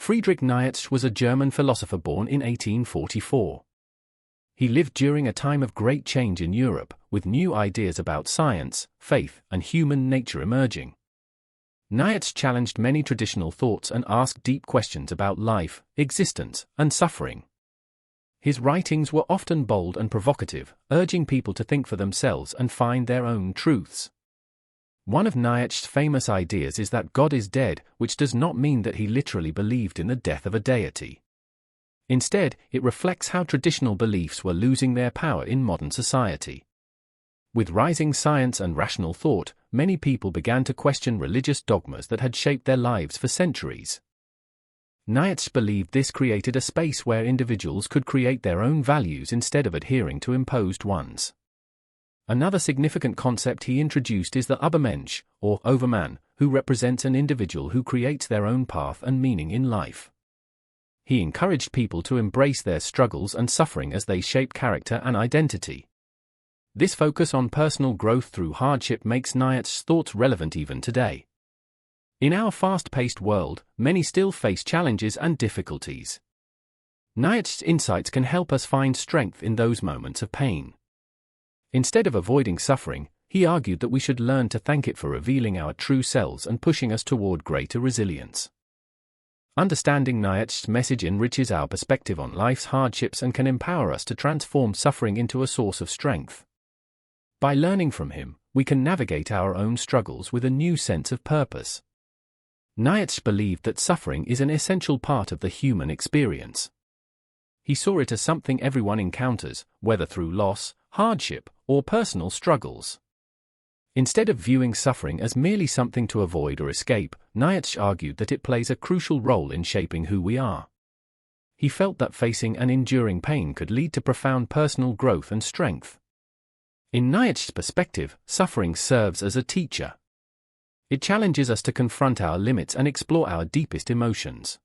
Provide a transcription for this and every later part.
Friedrich Nietzsche was a German philosopher born in 1844. He lived during a time of great change in Europe, with new ideas about science, faith, and human nature emerging. Nietzsche challenged many traditional thoughts and asked deep questions about life, existence, and suffering. His writings were often bold and provocative, urging people to think for themselves and find their own truths. One of Nietzsche's famous ideas is that God is dead, which does not mean that he literally believed in the death of a deity. Instead, it reflects how traditional beliefs were losing their power in modern society. With rising science and rational thought, many people began to question religious dogmas that had shaped their lives for centuries. Nietzsche believed this created a space where individuals could create their own values instead of adhering to imposed ones. Another significant concept he introduced is the Übermensch, or overman, who represents an individual who creates their own path and meaning in life. He encouraged people to embrace their struggles and suffering as they shape character and identity. This focus on personal growth through hardship makes Nietzsche's thoughts relevant even today. In our fast-paced world, many still face challenges and difficulties. Nietzsche's insights can help us find strength in those moments of pain. Instead of avoiding suffering, he argued that we should learn to thank it for revealing our true selves and pushing us toward greater resilience. Understanding Nietzsche's message enriches our perspective on life's hardships and can empower us to transform suffering into a source of strength. By learning from him, we can navigate our own struggles with a new sense of purpose. Nietzsche believed that suffering is an essential part of the human experience. He saw it as something everyone encounters, whether through loss, hardship, or personal struggles. Instead of viewing suffering as merely something to avoid or escape, Nietzsche argued that it plays a crucial role in shaping who we are. He felt that facing and enduring pain could lead to profound personal growth and strength. In Nietzsche's perspective, suffering serves as a teacher. It challenges us to confront our limits and explore our deepest emotions.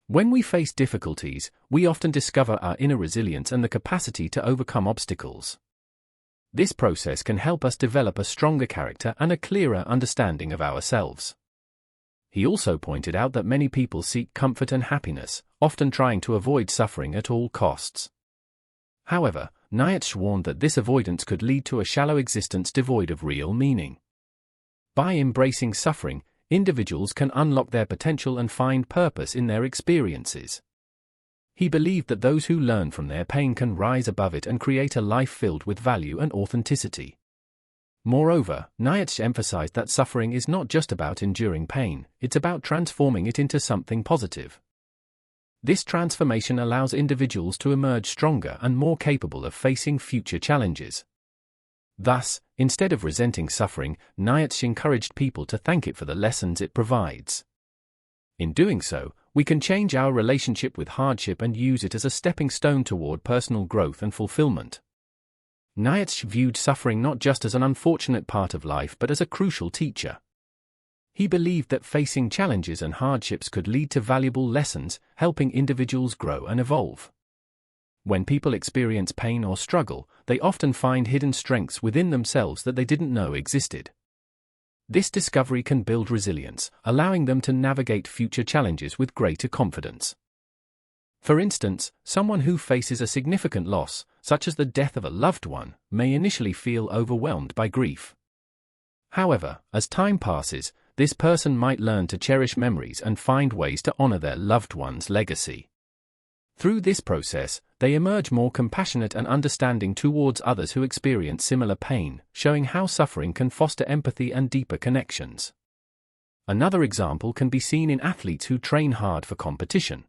When we face difficulties, we often discover our inner resilience and the capacity to overcome obstacles. This process can help us develop a stronger character and a clearer understanding of ourselves. He also pointed out that many people seek comfort and happiness, often trying to avoid suffering at all costs. However, Nietzsche warned that this avoidance could lead to a shallow existence devoid of real meaning. By embracing suffering, individuals can unlock their potential and find purpose in their experiences. He believed that those who learn from their pain can rise above it and create a life filled with value and authenticity. Moreover, Nietzsche emphasized that suffering is not just about enduring pain, it's about transforming it into something positive. This transformation allows individuals to emerge stronger and more capable of facing future challenges. Thus, instead of resenting suffering, Nietzsche encouraged people to thank it for the lessons it provides. In doing so, we can change our relationship with hardship and use it as a stepping stone toward personal growth and fulfillment. Nietzsche viewed suffering not just as an unfortunate part of life but as a crucial teacher. He believed that facing challenges and hardships could lead to valuable lessons, helping individuals grow and evolve. When people experience pain or struggle, they often find hidden strengths within themselves that they didn't know existed. This discovery can build resilience, allowing them to navigate future challenges with greater confidence. For instance, someone who faces a significant loss, such as the death of a loved one, may initially feel overwhelmed by grief. However, as time passes, this person might learn to cherish memories and find ways to honor their loved one's legacy. Through this process, they emerge more compassionate and understanding towards others who experience similar pain, showing how suffering can foster empathy and deeper connections. Another example can be seen in athletes who train hard for competition.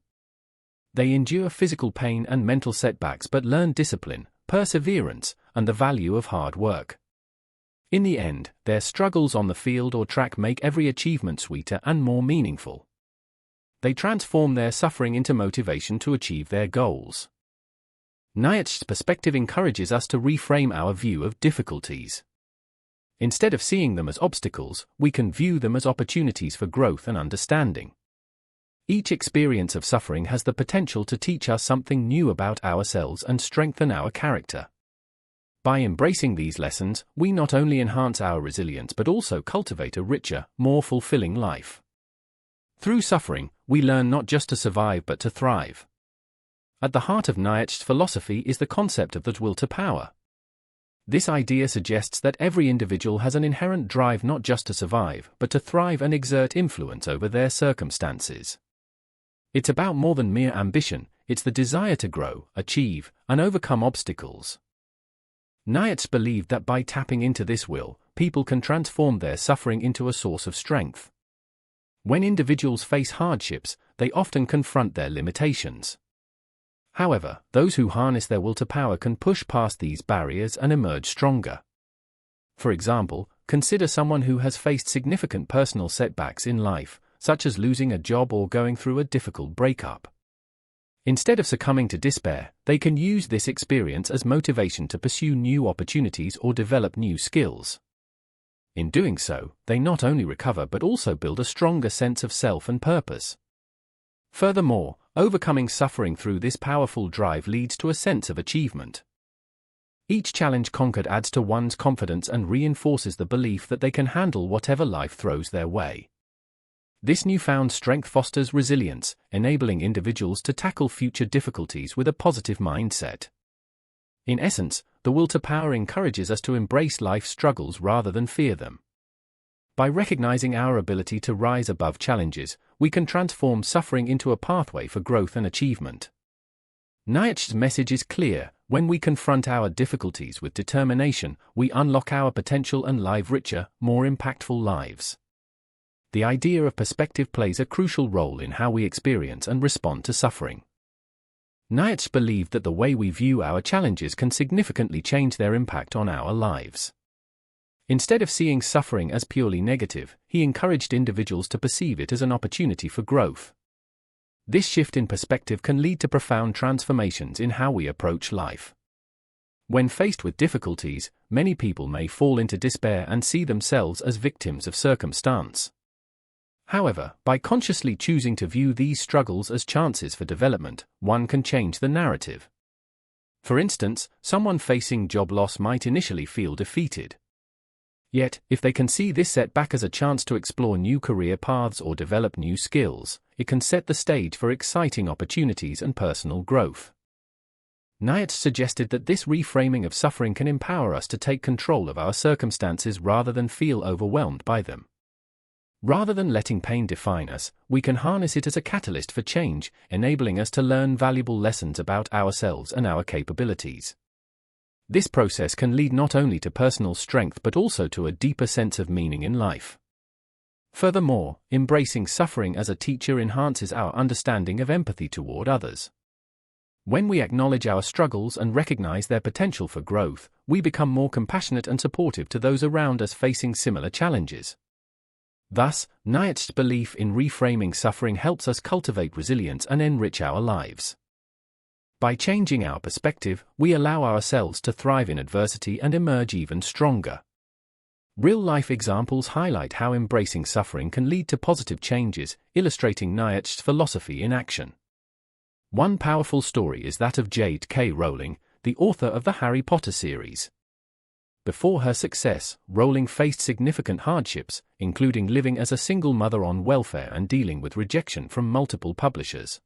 They endure physical pain and mental setbacks but learn discipline, perseverance, and the value of hard work. In the end, their struggles on the field or track make every achievement sweeter and more meaningful. They transform their suffering into motivation to achieve their goals. Nietzsche's perspective encourages us to reframe our view of difficulties. Instead of seeing them as obstacles, we can view them as opportunities for growth and understanding. Each experience of suffering has the potential to teach us something new about ourselves and strengthen our character. By embracing these lessons, we not only enhance our resilience but also cultivate a richer, more fulfilling life. Through suffering, we learn not just to survive but to thrive. At the heart of Nietzsche's philosophy is the concept of the will to power. This idea suggests that every individual has an inherent drive not just to survive but to thrive and exert influence over their circumstances. It's about more than mere ambition, it's the desire to grow, achieve, and overcome obstacles. Nietzsche believed that by tapping into this will, people can transform their suffering into a source of strength. When individuals face hardships, they often confront their limitations. However, those who harness their will to power can push past these barriers and emerge stronger. For example, consider someone who has faced significant personal setbacks in life, such as losing a job or going through a difficult breakup. Instead of succumbing to despair, they can use this experience as motivation to pursue new opportunities or develop new skills. In doing so, they not only recover but also build a stronger sense of self and purpose. Furthermore, overcoming suffering through this powerful drive leads to a sense of achievement. Each challenge conquered adds to one's confidence and reinforces the belief that they can handle whatever life throws their way. This newfound strength fosters resilience, enabling individuals to tackle future difficulties with a positive mindset. In essence, the will to power encourages us to embrace life's struggles rather than fear them. By recognizing our ability to rise above challenges, we can transform suffering into a pathway for growth and achievement. Nietzsche's message is clear: when we confront our difficulties with determination, we unlock our potential and live richer, more impactful lives. The idea of perspective plays a crucial role in how we experience and respond to suffering. Nietzsche believed that the way we view our challenges can significantly change their impact on our lives. Instead of seeing suffering as purely negative, he encouraged individuals to perceive it as an opportunity for growth. This shift in perspective can lead to profound transformations in how we approach life. When faced with difficulties, many people may fall into despair and see themselves as victims of circumstance. However, by consciously choosing to view these struggles as chances for development, one can change the narrative. For instance, someone facing job loss might initially feel defeated. Yet, if they can see this setback as a chance to explore new career paths or develop new skills, it can set the stage for exciting opportunities and personal growth. Nietzsche suggested that this reframing of suffering can empower us to take control of our circumstances rather than feel overwhelmed by them. Rather than letting pain define us, we can harness it as a catalyst for change, enabling us to learn valuable lessons about ourselves and our capabilities. This process can lead not only to personal strength but also to a deeper sense of meaning in life. Furthermore, embracing suffering as a teacher enhances our understanding of empathy toward others. When we acknowledge our struggles and recognize their potential for growth, we become more compassionate and supportive to those around us facing similar challenges. Thus, Nietzsche's belief in reframing suffering helps us cultivate resilience and enrich our lives. By changing our perspective, we allow ourselves to thrive in adversity and emerge even stronger. Real-life examples highlight how embracing suffering can lead to positive changes, illustrating Nietzsche's philosophy in action. One powerful story is that of J.K. Rowling, the author of the Harry Potter series. Before her success, Rowling faced significant hardships, including living as a single mother on welfare and dealing with rejection from multiple publishers.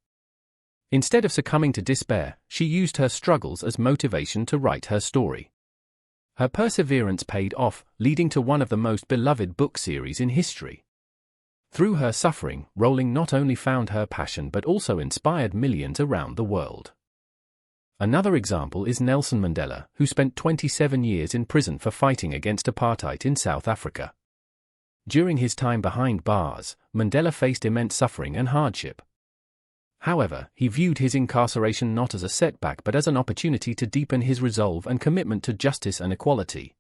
Instead of succumbing to despair, she used her struggles as motivation to write her story. Her perseverance paid off, leading to one of the most beloved book series in history. Through her suffering, Rowling not only found her passion but also inspired millions around the world. Another example is Nelson Mandela, who spent 27 years in prison for fighting against apartheid in South Africa. During his time behind bars, Mandela faced immense suffering and hardship. However, he viewed his incarceration not as a setback but as an opportunity to deepen his resolve and commitment to justice and equality.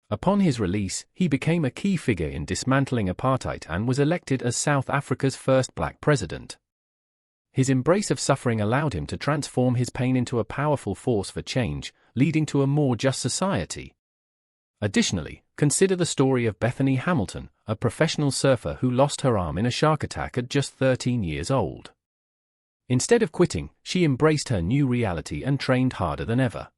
Upon his release, he became a key figure in dismantling apartheid and was elected as South Africa's first black president. His embrace of suffering allowed him to transform his pain into a powerful force for change, leading to a more just society. Additionally, consider the story of Bethany Hamilton, a professional surfer who lost her arm in a shark attack at just 13 years old. Instead of quitting, she embraced her new reality and trained harder than ever.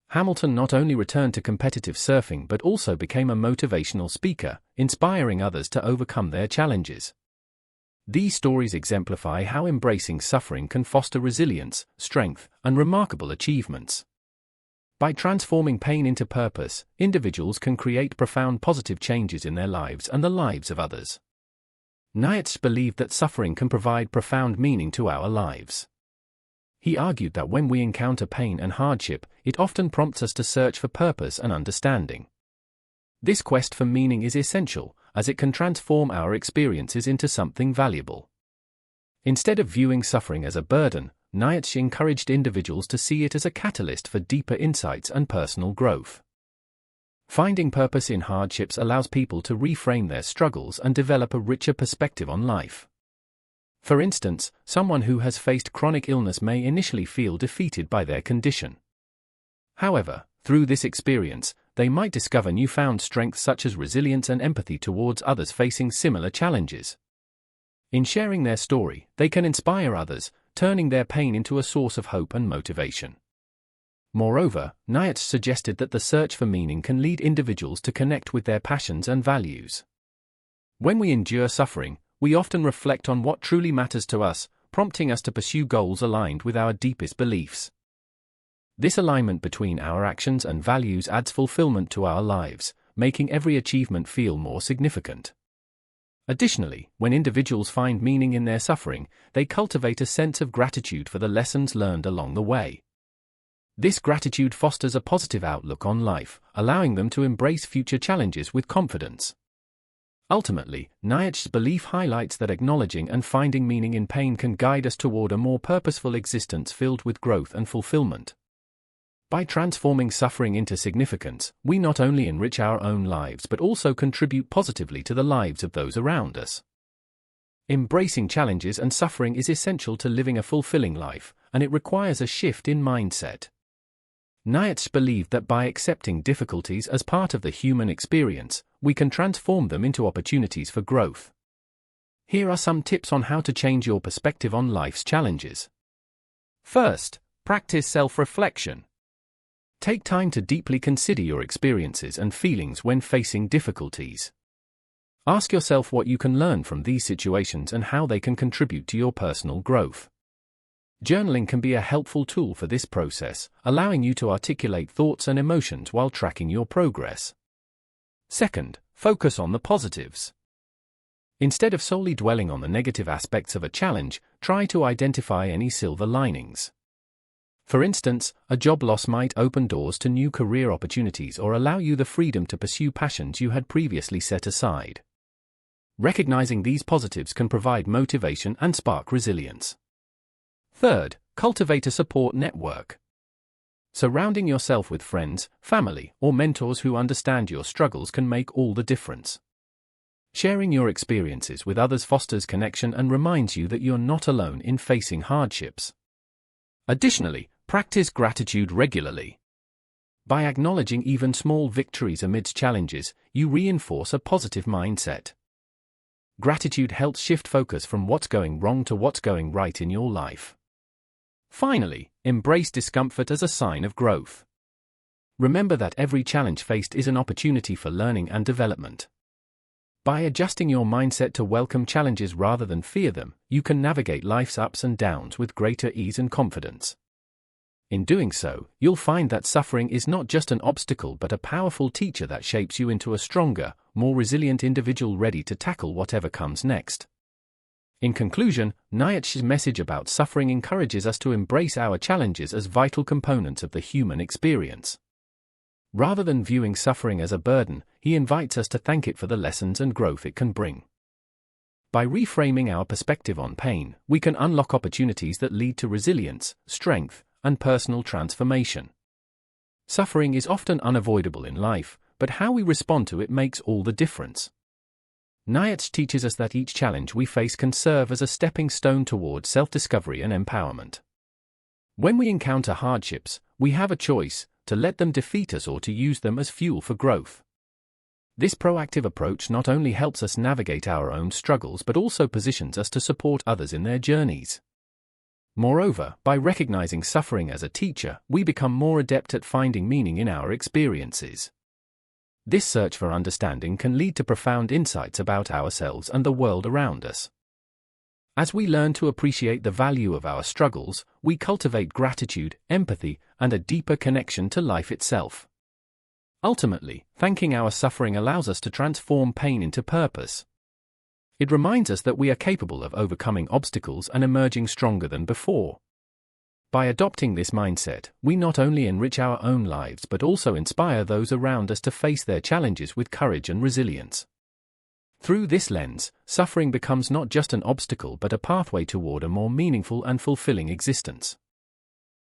Hamilton not only returned to competitive surfing but also became a motivational speaker, inspiring others to overcome their challenges. These stories exemplify how embracing suffering can foster resilience, strength, and remarkable achievements. By transforming pain into purpose, individuals can create profound positive changes in their lives and the lives of others. Nietzsche believed that suffering can provide profound meaning to our lives. He argued that when we encounter pain and hardship, it often prompts us to search for purpose and understanding. This quest for meaning is essential, as it can transform our experiences into something valuable. Instead of viewing suffering as a burden, Nietzsche encouraged individuals to see it as a catalyst for deeper insights and personal growth. Finding purpose in hardships allows people to reframe their struggles and develop a richer perspective on life. For instance, someone who has faced chronic illness may initially feel defeated by their condition. However, through this experience, they might discover newfound strengths such as resilience and empathy towards others facing similar challenges. In sharing their story, they can inspire others, turning their pain into a source of hope and motivation. Moreover, Nietzsche suggested that the search for meaning can lead individuals to connect with their passions and values. When we endure suffering, we often reflect on what truly matters to us, prompting us to pursue goals aligned with our deepest beliefs. This alignment between our actions and values adds fulfillment to our lives, making every achievement feel more significant. Additionally, when individuals find meaning in their suffering, they cultivate a sense of gratitude for the lessons learned along the way. This gratitude fosters a positive outlook on life, allowing them to embrace future challenges with confidence. Ultimately, Nietzsche's belief highlights that acknowledging and finding meaning in pain can guide us toward a more purposeful existence filled with growth and fulfillment. By transforming suffering into significance, we not only enrich our own lives but also contribute positively to the lives of those around us. Embracing challenges and suffering is essential to living a fulfilling life, and it requires a shift in mindset. Nietzsche believed that by accepting difficulties as part of the human experience, we can transform them into opportunities for growth. Here are some tips on how to change your perspective on life's challenges. First, practice self-reflection. Take time to deeply consider your experiences and feelings when facing difficulties. Ask yourself what you can learn from these situations and how they can contribute to your personal growth. Journaling can be a helpful tool for this process, allowing you to articulate thoughts and emotions while tracking your progress. Second, focus on the positives. Instead of solely dwelling on the negative aspects of a challenge, try to identify any silver linings. For instance, a job loss might open doors to new career opportunities or allow you the freedom to pursue passions you had previously set aside. Recognizing these positives can provide motivation and spark resilience. Third, cultivate a support network. Surrounding yourself with friends, family, or mentors who understand your struggles can make all the difference. Sharing your experiences with others fosters connection and reminds you that you're not alone in facing hardships. Additionally, practice gratitude regularly. By acknowledging even small victories amidst challenges, you reinforce a positive mindset. Gratitude helps shift focus from what's going wrong to what's going right in your life. Finally, embrace discomfort as a sign of growth. Remember that every challenge faced is an opportunity for learning and development. By adjusting your mindset to welcome challenges rather than fear them, you can navigate life's ups and downs with greater ease and confidence. In doing so, you'll find that suffering is not just an obstacle but a powerful teacher that shapes you into a stronger, more resilient individual ready to tackle whatever comes next. In conclusion, Nietzsche's message about suffering encourages us to embrace our challenges as vital components of the human experience. Rather than viewing suffering as a burden, he invites us to thank it for the lessons and growth it can bring. By reframing our perspective on pain, we can unlock opportunities that lead to resilience, strength, and personal transformation. Suffering is often unavoidable in life, but how we respond to it makes all the difference. Nietzsche teaches us that each challenge we face can serve as a stepping stone toward self-discovery and empowerment. When we encounter hardships, we have a choice: to let them defeat us or to use them as fuel for growth. This proactive approach not only helps us navigate our own struggles but also positions us to support others in their journeys. Moreover, by recognizing suffering as a teacher, we become more adept at finding meaning in our experiences. This search for understanding can lead to profound insights about ourselves and the world around us. As we learn to appreciate the value of our struggles, we cultivate gratitude, empathy, and a deeper connection to life itself. Ultimately, thanking our suffering allows us to transform pain into purpose. It reminds us that we are capable of overcoming obstacles and emerging stronger than before. By adopting this mindset, we not only enrich our own lives but also inspire those around us to face their challenges with courage and resilience. Through this lens, suffering becomes not just an obstacle but a pathway toward a more meaningful and fulfilling existence.